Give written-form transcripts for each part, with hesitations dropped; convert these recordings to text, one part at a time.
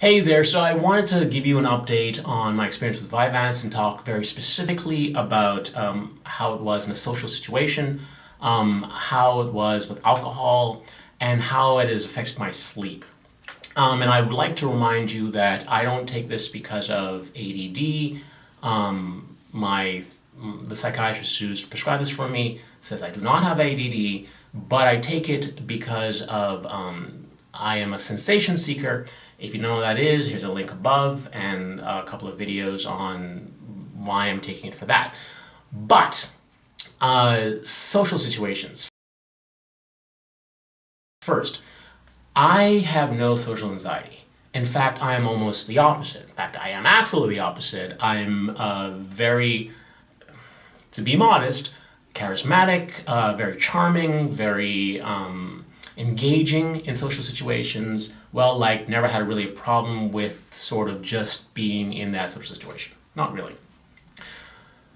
Hey there, so I wanted to give you an update on my experience with Vyvanse and talk very specifically about how it was in a social situation, how it was with alcohol, and how it has affected my sleep. And I would like to remind you that I don't take this because of ADD. The psychiatrist who's prescribed this for me says I do not have ADD, but I take it because of I am a sensation seeker. If you know what that is, here's a link above and a couple of videos on why I'm taking it for that. But social situations. First, I have no social anxiety. In fact, I am almost the opposite. In fact, I am absolutely the opposite. I'm very, to be modest, charismatic, very charming, very engaging in social situations, well-liked, never had really a problem with sort of just being in that social situation. Not really.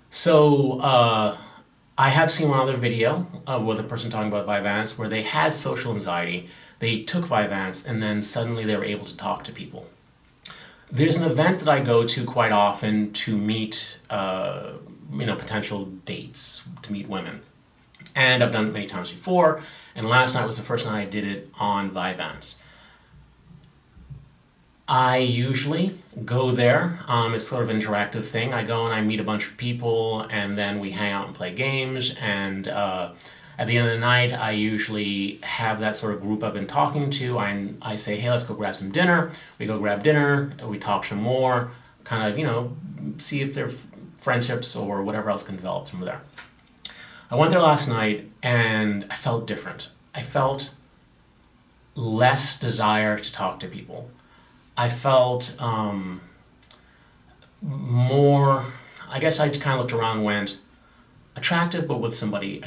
So I have seen one other video with a person talking about Vyvanse where they had social anxiety. They took Vyvanse and then suddenly they were able to talk to people. There's an event that I go to quite often to meet potential dates, to meet women. And I've done it many times before, and last night was the first night I did it on Vyvanse. I usually go there, it's sort of an interactive thing. I go and I meet a bunch of people, and then we hang out and play games, and at the end of the night, I usually have that sort of group I've been talking to. I say, hey, let's go grab some dinner. We go grab dinner, we talk some more, kind of, see if there are friendships or whatever else can develop from there. I went there last night and I felt different. I felt less desire to talk to people. I felt more, I guess I kind of looked around and went, attractive but with somebody,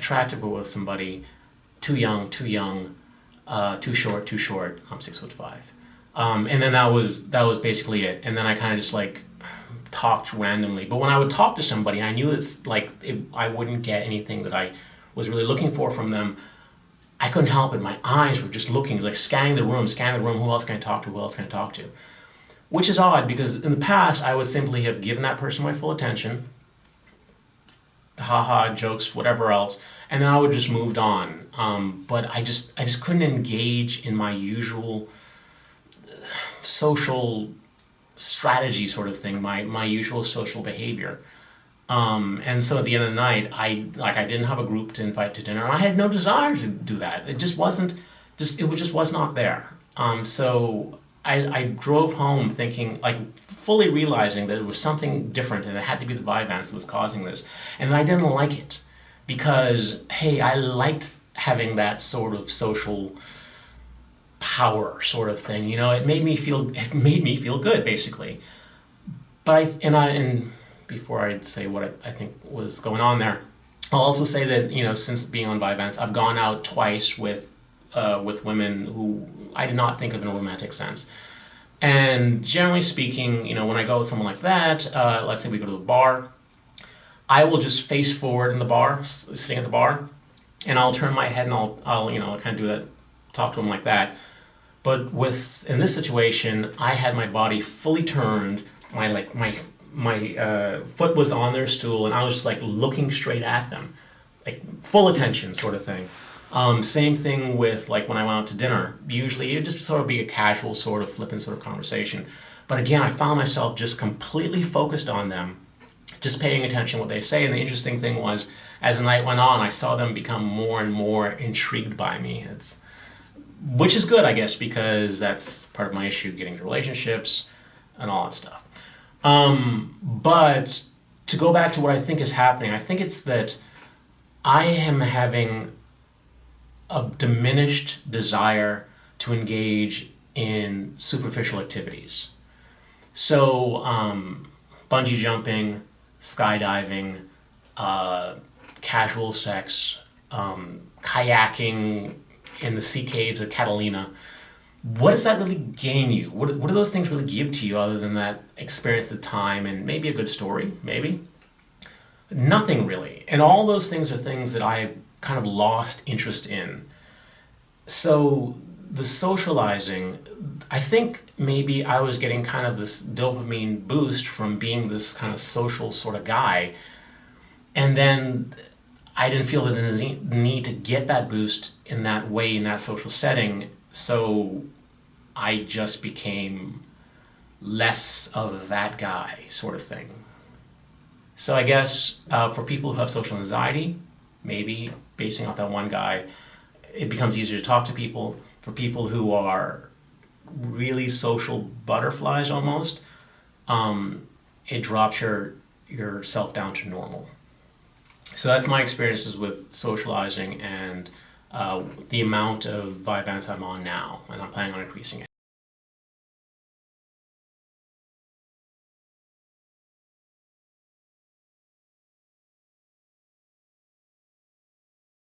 too young, too short, I'm 6'5". And then that was basically it. And then I kind of just like talked randomly. But when I would talk to somebody, I knew it's like I wouldn't get anything that I was really looking for from them. I couldn't help it. My eyes were just looking, like scanning the room, who else can I talk to, who else can I talk to? Which is odd because in the past I would simply have given that person my full attention, haha, jokes, whatever else, and then I would just moved on. But I just couldn't engage in my usual social strategy sort of thing, my usual social behavior. And so at the end of the night, I didn't have a group to invite to dinner, and I had no desire to do that. It just was not there. So I drove home thinking, like, fully realizing that it was something different and it had to be the Vyvanse that was causing this. And I didn't like it because, hey, I liked having that sort of social power sort of thing. It made me feel good, basically. But before I say what I think was going on there, I'll also say that, since being on Vyvanse, I've gone out twice with women who I did not think of in a romantic sense. And generally speaking, when I go with someone like that, let's say we go to the bar, I will just face forward in the bar, sitting at the bar, and I'll turn my head and I'll kind of do that, talk to them like that. But in this situation, I had my body fully turned, my foot was on their stool, and I was just like looking straight at them, like full attention sort of thing. Same thing with like when I went out to dinner. Usually it'd just sort of be a casual sort of flippant sort of conversation. But again, I found myself just completely focused on them, just paying attention to what they say. And the interesting thing was, as the night went on, I saw them become more and more intrigued by me. Which is good, I guess, because that's part of my issue, getting into relationships and all that stuff. But to go back to what I think is happening, I think it's that I am having a diminished desire to engage in superficial activities. So bungee jumping, skydiving, casual sex, kayaking in the sea caves of Catalina. What does that really gain you? What do those things really give to you other than that experience at the time and maybe a good story, maybe? Nothing really. And all those things are things that I kind of lost interest in. So the socializing, I think maybe I was getting kind of this dopamine boost from being this kind of social sort of guy. And then I didn't feel the need to get that boost in that way, in that social setting. So I just became less of that guy, sort of thing. So I guess for people who have social anxiety, maybe basing off that one guy, it becomes easier to talk to people. For people who are really social butterflies almost, it drops yourself down to normal. So that's my experiences with socializing and the amount of Vyvanse I'm on now, and I'm planning on increasing it.